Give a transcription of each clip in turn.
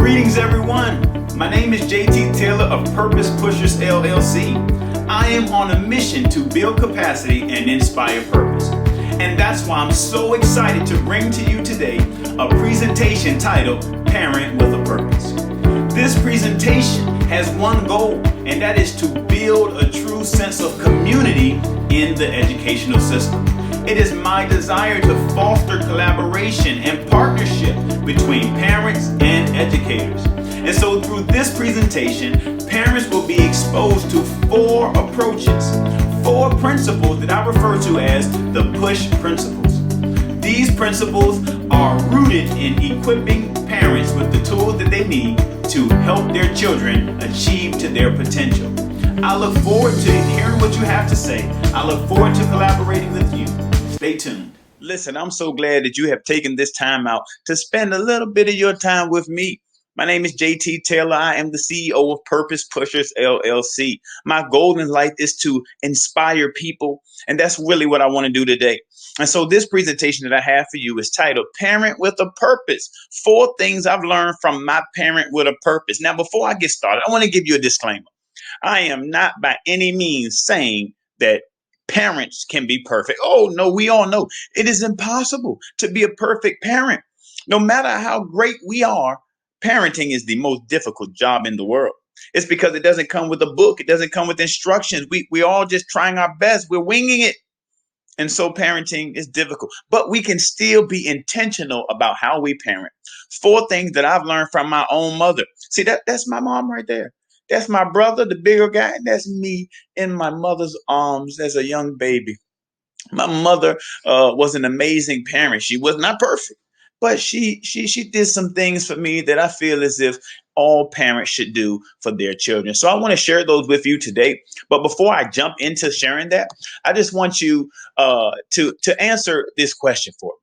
Greetings, everyone. My name is JT Taylor of Purpose Pushers LLC. I am on a mission to build capacity and inspire purpose. And that's why I'm so excited to bring to you today a presentation titled Parent with a Purpose. This presentation has one goal, and that is to build a true sense of community in the educational system. It is my desire to foster collaboration and partnership between parents and educators. And so through this presentation, parents will be exposed to 4 approaches, 4 principles that I refer to as the push principles. These principles are rooted in equipping parents with the tools that they need to help their children achieve to their potential. I look forward to hearing what you have to say. I look forward to collaborating with you. Stay tuned. Listen, I'm so glad that you have taken this time out to spend a little bit of your time with me. My name is JT Taylor. I am the CEO of Purpose Pushers LLC. My goal in life is to inspire people, and that's really what I want to do today. And so this presentation that I have for you is titled Parent with a Purpose, 4 things I've learned from my parent with a purpose. Now, before I get started, I want to give you a disclaimer. I am not by any means saying that parents can be perfect. Oh, no, we all know it is impossible to be a perfect parent. No matter how great we are, parenting is the most difficult job in the world. It's because it doesn't come with a book. It doesn't come with instructions. We're all just trying our best. We're winging it. And so parenting is difficult, but we can still be intentional about how we parent. 4 things that I've learned from my own mother. See, that's my mom right there. That's my brother, the bigger guy, and that's me in my mother's arms as a young baby. My mother was an amazing parent. She was not perfect, but she did some things for me that I feel as if all parents should do for their children. So I want to share those with you today. But before I jump into sharing that, I just want you to answer this question for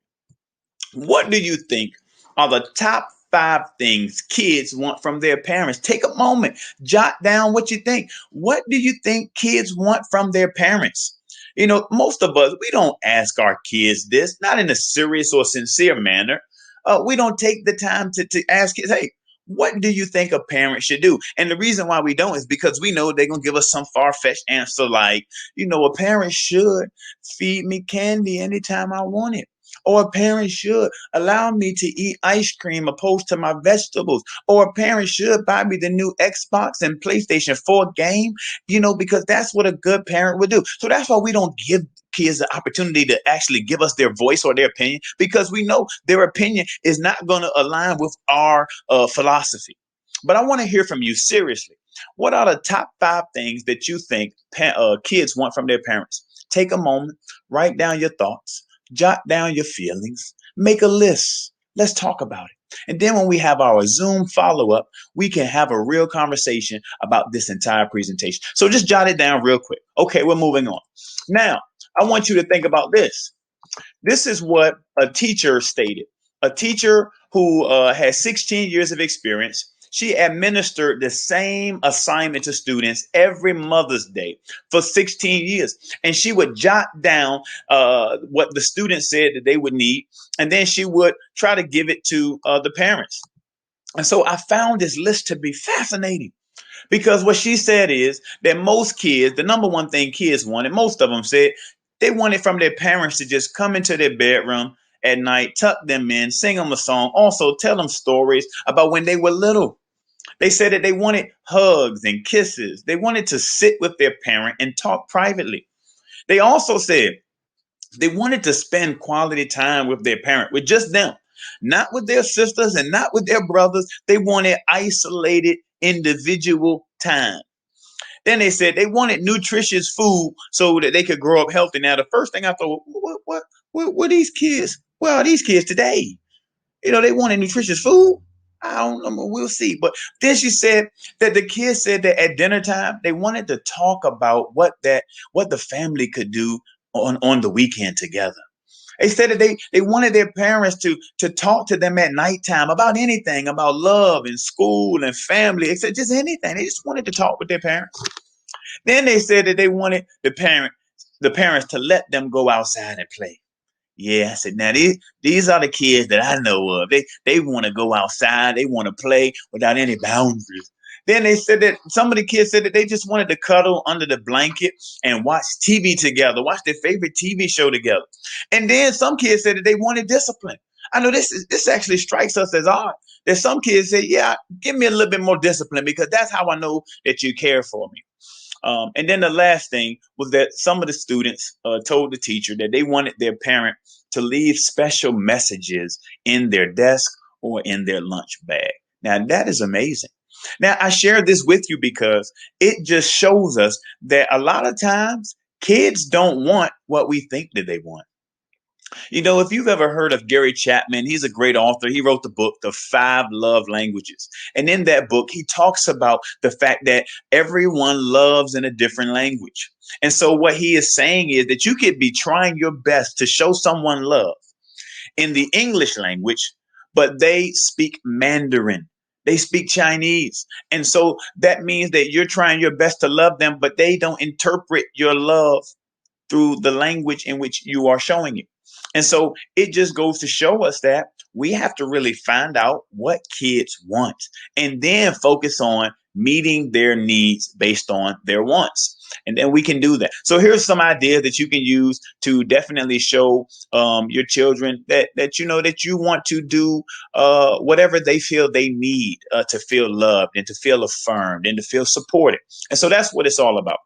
me. What do you think are the top 5 things kids want from their parents? Take a moment, jot down what you think. What do you think kids want from their parents? You know, most of us, we don't ask our kids this, not in a serious or sincere manner. We don't take the time to ask kids, hey, what do you think a parent should do? And the reason why we don't is because we know they're going to give us some far-fetched answer like, a parent should feed me candy anytime I want it. Or a parent should allow me to eat ice cream opposed to my vegetables. Or a parent should buy me the new Xbox and PlayStation 4 game, because that's what a good parent would do. So that's why we don't give kids the opportunity to actually give us their voice or their opinion, because we know their opinion is not going to align with our philosophy. But I want to hear from you seriously. What are the top 5 things that you think kids want from their parents? Take a moment, write down your thoughts. Jot down your feelings, make a list. Let's talk about it. And then when we have our Zoom follow-up, we can have a real conversation about this entire presentation. So just jot it down real quick. Okay, we're moving on. Now, I want you to think about this. This is what a teacher stated. A teacher who has 16 years of experience. She administered the same assignment to students every Mother's Day for 16 years. And she would jot down what the students said that they would need. And then she would try to give it to the parents. And so I found this list to be fascinating, because what she said is that most kids, the number one thing kids wanted, most of them said they wanted from their parents to just come into their bedroom at night, tuck them in, sing them a song, also tell them stories about when they were little. They said that they wanted hugs and kisses. They wanted to sit with their parent and talk privately. They also said they wanted to spend quality time with their parent, with just them, not with their sisters and not with their brothers. They wanted isolated individual time. Then they said they wanted nutritious food so that they could grow up healthy. Now, the first thing I thought, what these kids? Well, these kids today, they wanted nutritious food. I don't know. We'll see. But then she said that the kids said that at dinner time, they wanted to talk about what the family could do on the weekend together. They said that they wanted their parents to talk to them at nighttime about anything, about love and school and family. They said just anything. They just wanted to talk with their parents. Then they said that they wanted the parents to let them go outside and play. Yeah, I said, now these are the kids that I know of. They want to go outside, they want to play without any boundaries. Then they said that some of the kids said that they just wanted to cuddle under the blanket and watch TV together, watch their favorite TV show together. And then some kids said that they wanted discipline. I know this actually strikes us as odd. That some kids say, "Yeah, give me a little bit more discipline because that's how I know that you care for me." And then the last thing was that some of the students told the teacher that they wanted their parent to leave special messages in their desk or in their lunch bag. Now, that is amazing. Now, I share this with you because it just shows us that a lot of times kids don't want what we think that they want. You know, if you've ever heard of Gary Chapman, he's a great author. He wrote the book, The Five Love Languages. And in that book, he talks about the fact that everyone loves in a different language. And so what he is saying is that you could be trying your best to show someone love in the English language, but they speak Mandarin. They speak Chinese. And so that means that you're trying your best to love them, but they don't interpret your love through the language in which you are showing it. And so it just goes to show us that we have to really find out what kids want and then focus on meeting their needs based on their wants. And then we can do that. So here's some ideas that you can use to definitely show your children that you know that you want to do whatever they feel they need to feel loved and to feel affirmed and to feel supported. And so that's what it's all about.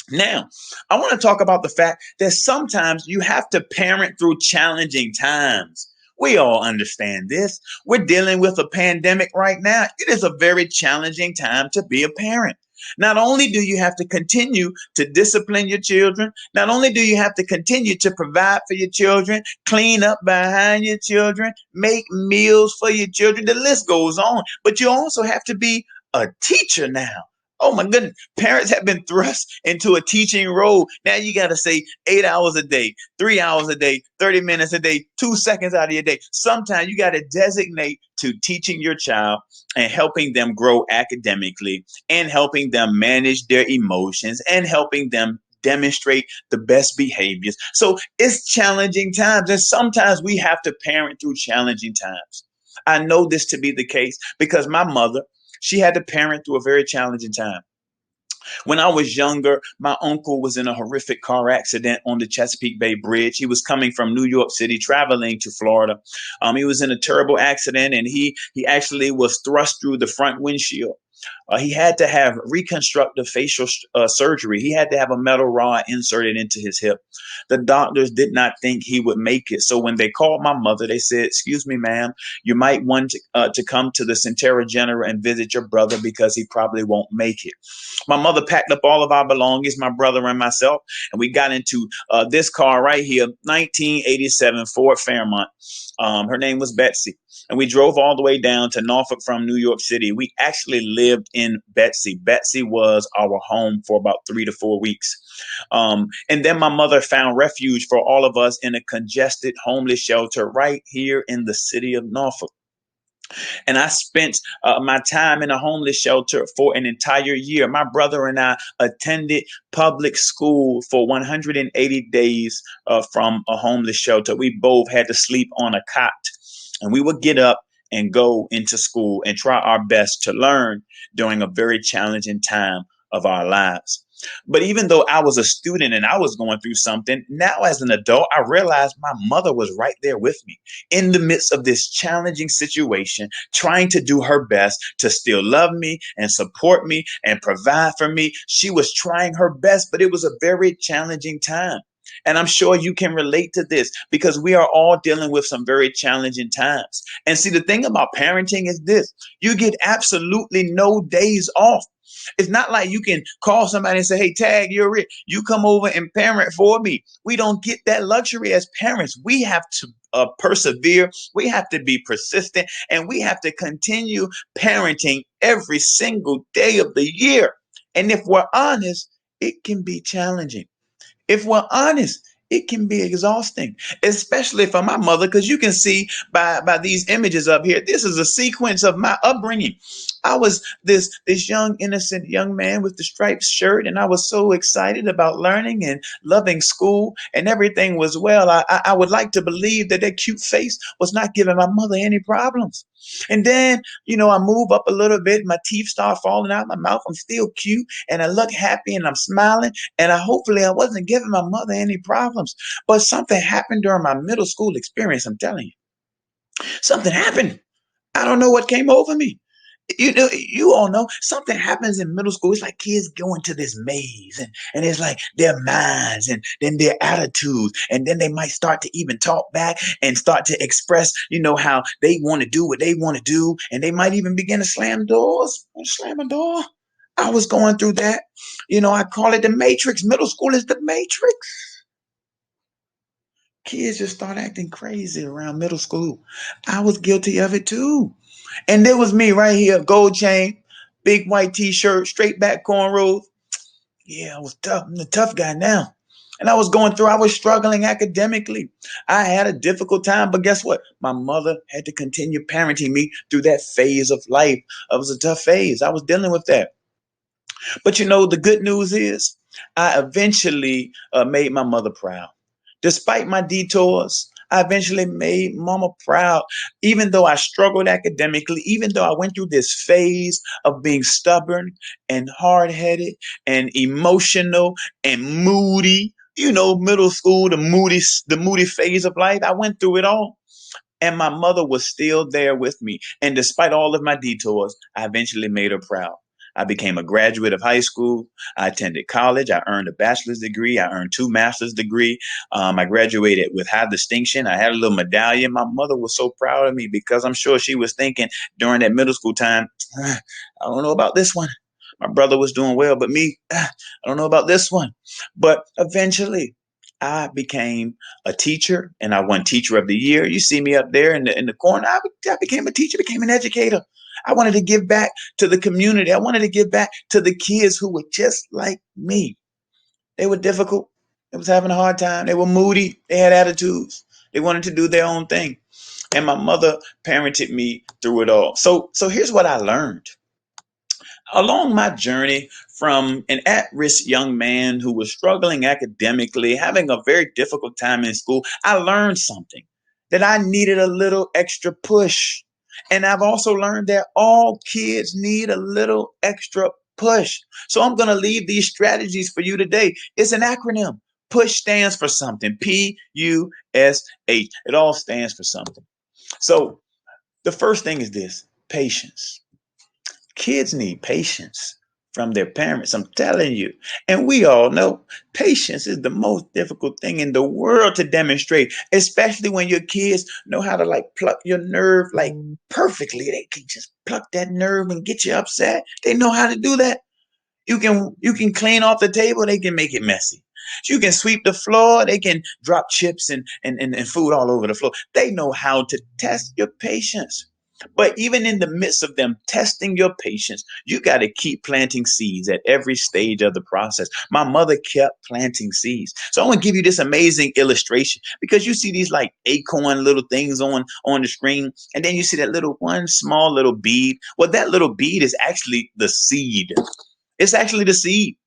Now, I want to talk about the fact that sometimes you have to parent through challenging times. We all understand this. We're dealing with a pandemic right now. It is a very challenging time to be a parent. Not only do you have to continue to discipline your children, not only do you have to continue to provide for your children, clean up behind your children, make meals for your children, the list goes on, but you also have to be a teacher now. Oh my goodness. Parents have been thrust into a teaching role. Now you got to say 8 hours a day, 3 hours a day, 30 minutes a day, 2 seconds out of your day. Sometimes you got to designate to teaching your child and helping them grow academically and helping them manage their emotions and helping them demonstrate the best behaviors. So it's challenging times. And sometimes we have to parent through challenging times. I know this to be the case because my mother, she had to parent through a very challenging time. When I was younger, my uncle was in a horrific car accident on the Chesapeake Bay Bridge. He was coming from New York City, traveling to Florida. He was in a terrible accident, and he actually was thrust through the front windshield. He had to have reconstructive facial surgery. He had to have a metal rod inserted into his hip. The doctors did not think he would make it. So when they called my mother, they said, "Excuse me, ma'am, you might want to come to the Centera General and visit your brother because he probably won't make it." My mother packed up all of our belongings, my brother and myself, and we got into this car right here, 1987 Ford Fairmont. Her name was Betsy. And we drove all the way down to Norfolk from New York City. We actually lived in Betsy. Betsy was our home for about 3 to 4 weeks. And then my mother found refuge for all of us in a congested homeless shelter right here in the city of Norfolk. And I spent my time in a homeless shelter for an entire year. My brother and I attended public school for 180 days from a homeless shelter. We both had to sleep on a cot, and we would get up and go into school and try our best to learn during a very challenging time of our lives. But even though I was a student and I was going through something, now as an adult, I realized my mother was right there with me in the midst of this challenging situation, trying to do her best to still love me and support me and provide for me. She was trying her best, but it was a very challenging time. And I'm sure you can relate to this because we are all dealing with some very challenging times. And see, the thing about parenting is this: you get absolutely no days off. It's not like you can call somebody and say, "Hey, Tag, you're it. You come over and parent for me." We don't get that luxury as parents. We have to persevere. We have to be persistent, and we have to continue parenting every single day of the year. And if we're honest, it can be challenging. If we're honest, it can be exhausting, especially for my mother, because you can see by these images up here, this is a sequence of my upbringing. I was this young, innocent young man with the striped shirt, and I was so excited about learning and loving school, and everything was well. I would like to believe that that cute face was not giving my mother any problems. And then, I move up a little bit, my teeth start falling out my mouth. I'm still cute, and I look happy, and I'm smiling, and hopefully I wasn't giving my mother any problems. But something happened during my middle school experience. I'm telling you, something happened. I don't know what came over me. You all know something happens in middle school. It's like kids go into this maze, and it's like their minds and then their attitudes, and then they might start to even talk back and start to express, how they want to do what they want to do, and they might even begin to slam doors. Slam a door. I was going through that. I call it the matrix. Middle school is the matrix. Kids just start acting crazy around middle school. I was guilty of it too. And there was me right here, gold chain, big white t-shirt, straight back cornrows. Yeah, I was tough. I'm the tough guy now. And I was struggling academically. I had a difficult time, but guess what? My mother had to continue parenting me through that phase of life. It was a tough phase. I was dealing with that. But the good news is I eventually made my mother proud. Despite my detours, I eventually made mama proud. Even though I struggled academically, even though I went through this phase of being stubborn and hard headed and emotional and moody, middle school, the moody phase of life, I went through it all. And my mother was still there with me. And despite all of my detours, I eventually made her proud. I became a graduate of high school. I attended college. I earned a bachelor's degree. I earned 2 master's degree. I graduated with high distinction. I had a little medallion. My mother was so proud of me because I'm sure she was thinking during that middle school time, I don't know about this one. My brother was doing well, but me, I don't know about this one. But eventually, I became a teacher, and I won Teacher of the Year. You see me up there in the corner. I became a teacher, became an educator. I wanted to give back to the community. I wanted to give back to the kids who were just like me. They were difficult. They was having a hard time. They were moody. They had attitudes. They wanted to do their own thing. And my mother parented me through it all. So here's what I learned. Along my journey from an at-risk young man who was struggling academically, having a very difficult time in school, I learned something, that I needed a little extra push. And I've also learned that all kids need a little extra push. So I'm going to leave these strategies for you today. It's an acronym. Push stands for something. P-U-S-H. It all stands for something. So the first thing is this: patience. Kids need patience from their parents. I'm telling you. And we all know patience is the most difficult thing in the world to demonstrate, especially when your kids know how to pluck your nerve perfectly. They can just pluck that nerve and get you upset. They know how to do that. You can clean off the table, they can make it messy. You can sweep the floor, they can drop chips and food all over the floor. They know how to test your patience. But even in the midst of them testing your patience, you got to keep planting seeds at every stage of the process. My mother kept planting seeds. So I want to give you this amazing illustration, because you see these acorn little things on the screen, and then you see that little one small little bead. Well, that little bead is actually the seed. It's actually the seed.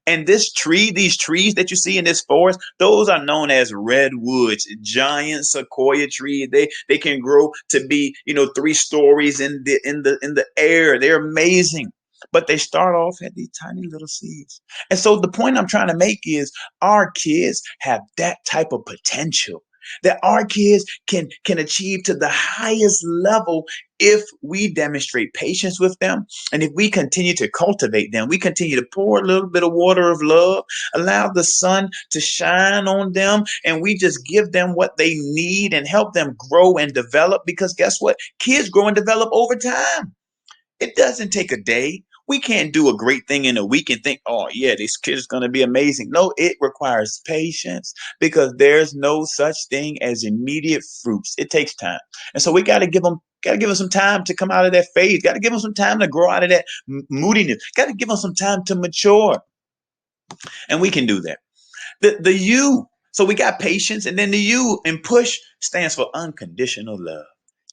And these trees that you see in this forest, those are known as redwoods, giant sequoia trees. They can grow to be, 3 stories in the air. They're amazing. But they start off at these tiny little seeds. And so the point I'm trying to make is our kids have that type of potential, that our kids can achieve to the highest level if we demonstrate patience with them, and if we continue to cultivate them. We continue to pour a little bit of water of love, allow the sun to shine on them, and we just give them what they need and help them grow and develop. Because guess what? Kids grow and develop over time. It doesn't take a day. We can't do a great thing in a week and think, oh, yeah, this kid is going to be amazing. No, it requires patience, because there's no such thing as immediate fruits. It takes time. And so we got to give them some time to come out of that phase. Got to give them some time to grow out of that moodiness. Got to give them some time to mature. And we can do that. The U, so we got patience, and then the U in push stands for unconditional love.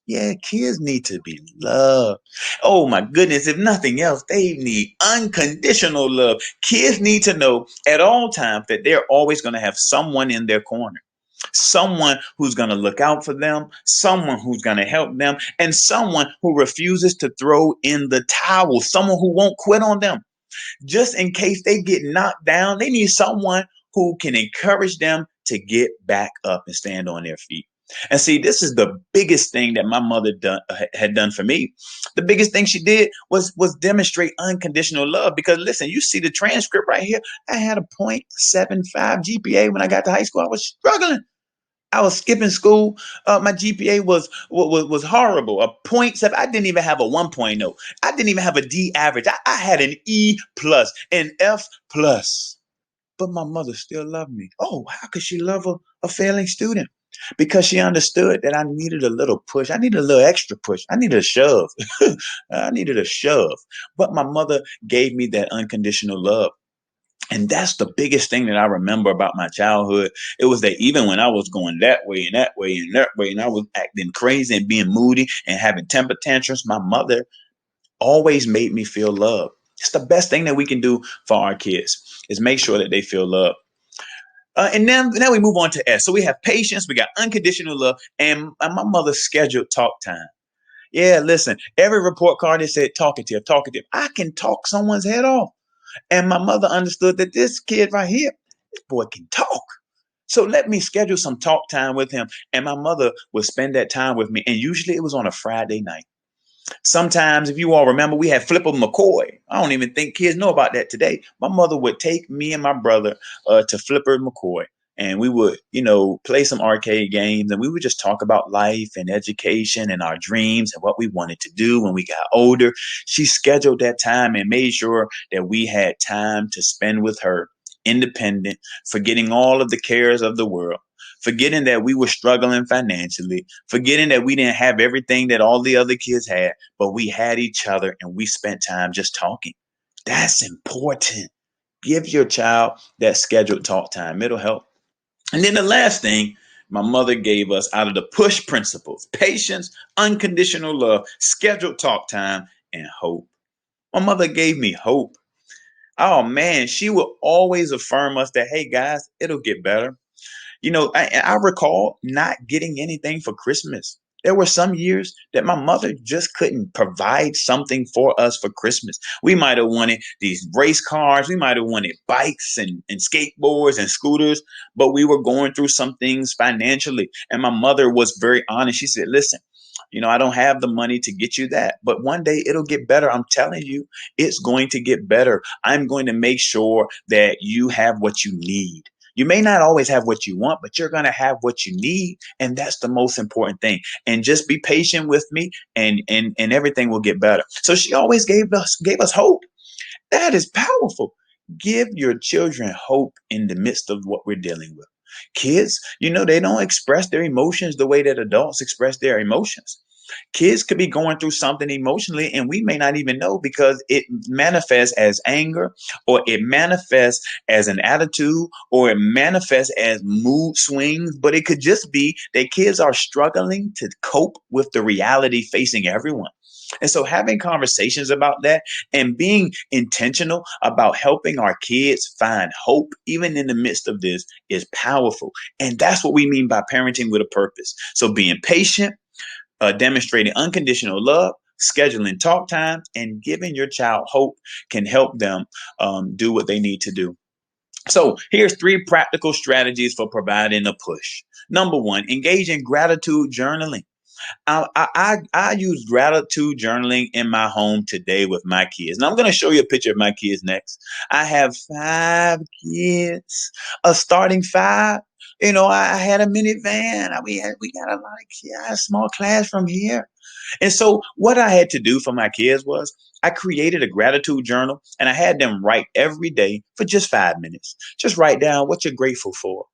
Yeah, kids need to be loved. Oh my goodness, if nothing else, they need unconditional love. Kids need to know at all times that they're always going to have someone in their corner. Someone who's going to look out for them, someone who's going to help them, and someone who refuses to throw in the towel, someone who won't quit on them. Just in case they get knocked down, they need someone who can encourage them to get back up and stand on their feet. And see, this is the biggest thing that my mother had done for me. The biggest thing she did was demonstrate unconditional love. Because listen, you see the transcript right here. I had a 0.75 GPA when I got to high school. I was struggling. I was skipping school. My GPA was horrible. A 0.7. I didn't even have a 1.0. I didn't even have a D average. I had an E plus, an F plus. But my mother still loved me. Oh, how could she love a failing student? Because she understood that I needed a little push. I needed a little extra push. I needed a shove. I needed a shove. But my mother gave me that unconditional love. And that's the biggest thing that I remember about my childhood. It was that even when I was going that way and that way and that way, and I was acting crazy and being moody and having temper tantrums, my mother always made me feel love. It's the best thing that we can do for our kids is make sure that they feel love. And then now we move on to S. So we have patience, we got unconditional love, and my mother's scheduled talk time. Yeah, listen, every report card that said talkative, talkative. I can talk someone's head off. And my mother understood that this kid right here, this boy can talk. So let me schedule some talk time with him. And my mother would spend that time with me. And usually it was on a Friday night. Sometimes, if you all remember, we had Flipper McCoy. I don't even think kids know about that today. My mother would take me and my brother to Flipper McCoy. And we would, play some arcade games, and we would just talk about life and education and our dreams and what we wanted to do when we got older. She scheduled that time and made sure that we had time to spend with her, independent, forgetting all of the cares of the world, forgetting that we were struggling financially, forgetting that we didn't have everything that all the other kids had, but we had each other and we spent time just talking. That's important. Give your child that scheduled talk time. It'll help. And then the last thing my mother gave us out of the push principles: patience, unconditional love, scheduled talk time, and hope. My mother gave me hope. Oh man, she would always affirm us that, hey guys, it'll get better. I recall not getting anything for Christmas. There were some years that my mother just couldn't provide something for us for Christmas. We might have wanted these race cars. We might have wanted bikes and skateboards and scooters, but we were going through some things financially. And my mother was very honest. She said, listen, I don't have the money to get you that, but one day it'll get better. I'm telling you, it's going to get better. I'm going to make sure that you have what you need. You may not always have what you want, but you're going to have what you need. And that's the most important thing. And just be patient with me and everything will get better. So she always gave us hope. That is powerful. Give your children hope in the midst of what we're dealing with. Kids, they don't express their emotions the way that adults express their emotions. Kids could be going through something emotionally and we may not even know, because it manifests as anger, or it manifests as an attitude, or it manifests as mood swings. But it could just be that kids are struggling to cope with the reality facing everyone. And so having conversations about that and being intentional about helping our kids find hope, even in the midst of this, is powerful. And that's what we mean by parenting with a purpose. So being patient, demonstrating unconditional love, scheduling talk time, and giving your child hope can help them do what they need to do. So here's 3 practical strategies for providing a push. Number 1, engage in gratitude journaling. I use gratitude journaling in my home today with my kids. And I'm going to show you a picture of my kids next. I have 5 kids, a starting 5. I had a minivan. We got a lot of kids, a small class from here. And so what I had to do for my kids was I created a gratitude journal, and I had them write every day for just 5 minutes. Just write down what you're grateful for.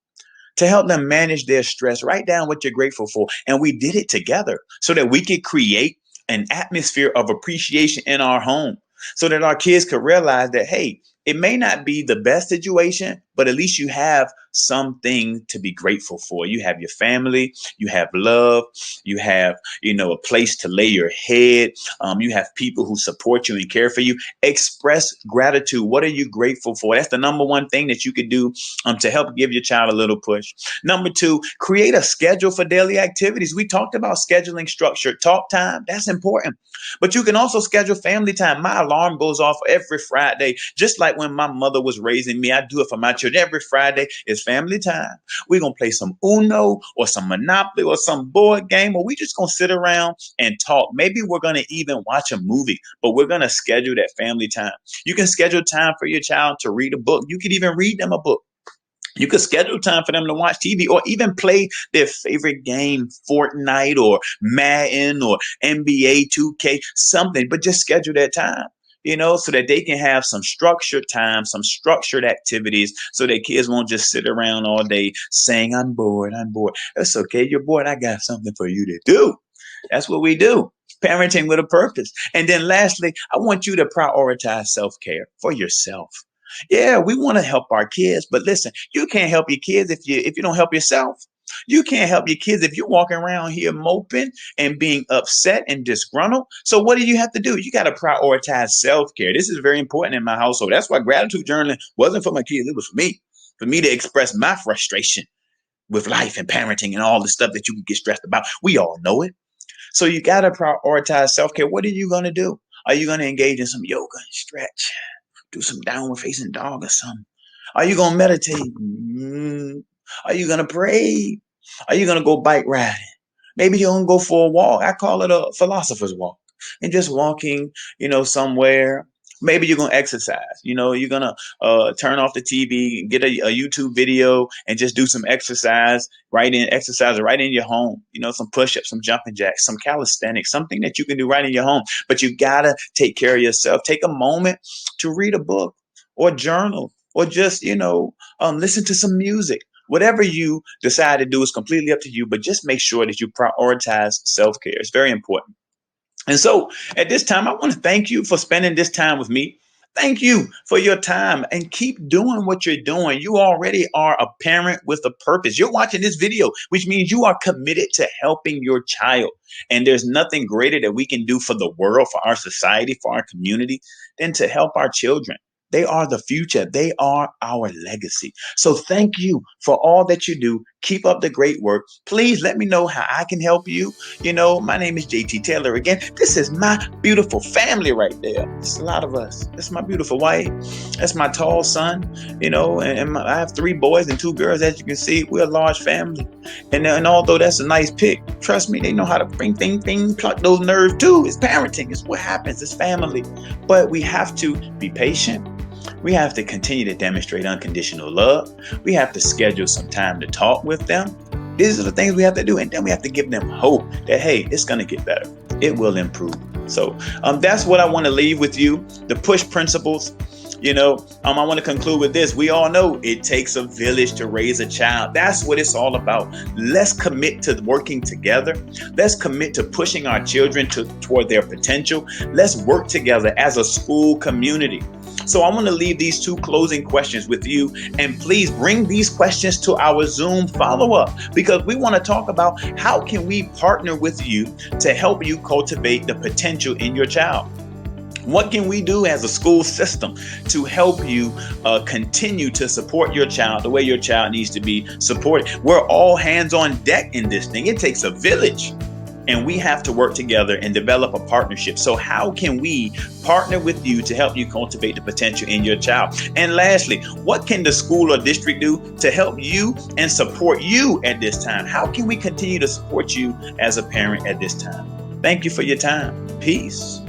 To help them manage their stress, write down what you're grateful for. And we did it together so that we could create an atmosphere of appreciation in our home, so that our kids could realize that, hey, it may not be the best situation, but at least you have something to be grateful for. You have your family, you have love, you have, a place to lay your head. You have people who support you and care for you. Express gratitude. What are you grateful for? That's the number one thing that you could do to help give your child a little push. Number two, create a schedule for daily activities. We talked about scheduling structured talk time. That's important. But you can also schedule family time. My alarm goes off every Friday, just like when my mother was raising me. I do it for my children. Every Friday is family time. We're going to play some Uno or some Monopoly or some board game, or we just going to sit around and talk. Maybe we're going to even watch a movie, but we're going to schedule that family time. You can schedule time for your child to read a book. You could even read them a book. You could schedule time for them to watch TV or even play their favorite game, Fortnite or Madden or NBA 2K, something, but just schedule that time, so that they can have some structured time, some structured activities, so that kids won't just sit around all day saying, I'm bored, I'm bored. That's okay. You're bored. I got something for you to do. That's what we do. Parenting with a purpose. And then lastly, I want you to prioritize self-care for yourself. Yeah, we want to help our kids, but listen, you can't help your kids if you don't help yourself. You can't help your kids if you're walking around here moping and being upset and disgruntled. So what do you have to do? You got to prioritize self-care. This is very important in my household. That's why gratitude journaling wasn't for my kids. It was for me to express my frustration with life and parenting and all the stuff that you can get stressed about. We all know it. So you got to prioritize self-care. What are you going to do? Are you going to engage in some yoga and stretch? Do some downward facing dog or something? Are you going to meditate? Are you going to pray? Are you going to go bike riding? Maybe you're going to go for a walk. I call it a philosopher's walk. And just walking, somewhere. Maybe you're going to exercise. You're going to turn off the TV, get a YouTube video, and just do some exercise right in your home. Some push-ups, some jumping jacks, some calisthenics, something that you can do right in your home. But you got to take care of yourself. Take a moment to read a book or journal or just, listen to some music. Whatever you decide to do is completely up to you, but just make sure that you prioritize self-care. It's very important. And so at this time, I want to thank you for spending this time with me. Thank you for your time and keep doing what you're doing. You already are a parent with a purpose. You're watching this video, which means you are committed to helping your child. And there's nothing greater that we can do for the world, for our society, for our community, than to help our children. They are the future. They are our legacy. So thank you for all that you do. Keep up the great work. Please let me know how I can help you. My name is JT Taylor again. This is my beautiful family right there. It's a lot of us. That's my beautiful wife. That's my tall son, I have 3 boys and 2 girls. As you can see, we're a large family. And although that's a nice pick, trust me, they know how to pluck those nerves too. It's parenting. It's what happens. It's family. But we have to be patient. We have to continue to demonstrate unconditional love. We have to schedule some time to talk with them. These are the things we have to do. And then we have to give them hope that, hey, it's going to get better. It will improve. So that's what I want to leave with you. The push principles. I want to conclude with this. We all know it takes a village to raise a child. That's what it's all about. Let's commit to working together. Let's commit to pushing our children toward their potential. Let's work together as a school community. So I want to leave these 2 closing questions with you, and please bring these questions to our Zoom follow-up, because we want to talk about how can we partner with you to help you cultivate the potential in your child. What can we do as a school system to help you continue to support your child the way your child needs to be supported? We're all hands on deck in this thing. It takes a village. And we have to work together and develop a partnership. So how can we partner with you to help you cultivate the potential in your child? And lastly, what can the school or district do to help you and support you at this time? How can we continue to support you as a parent at this time? Thank you for your time. Peace.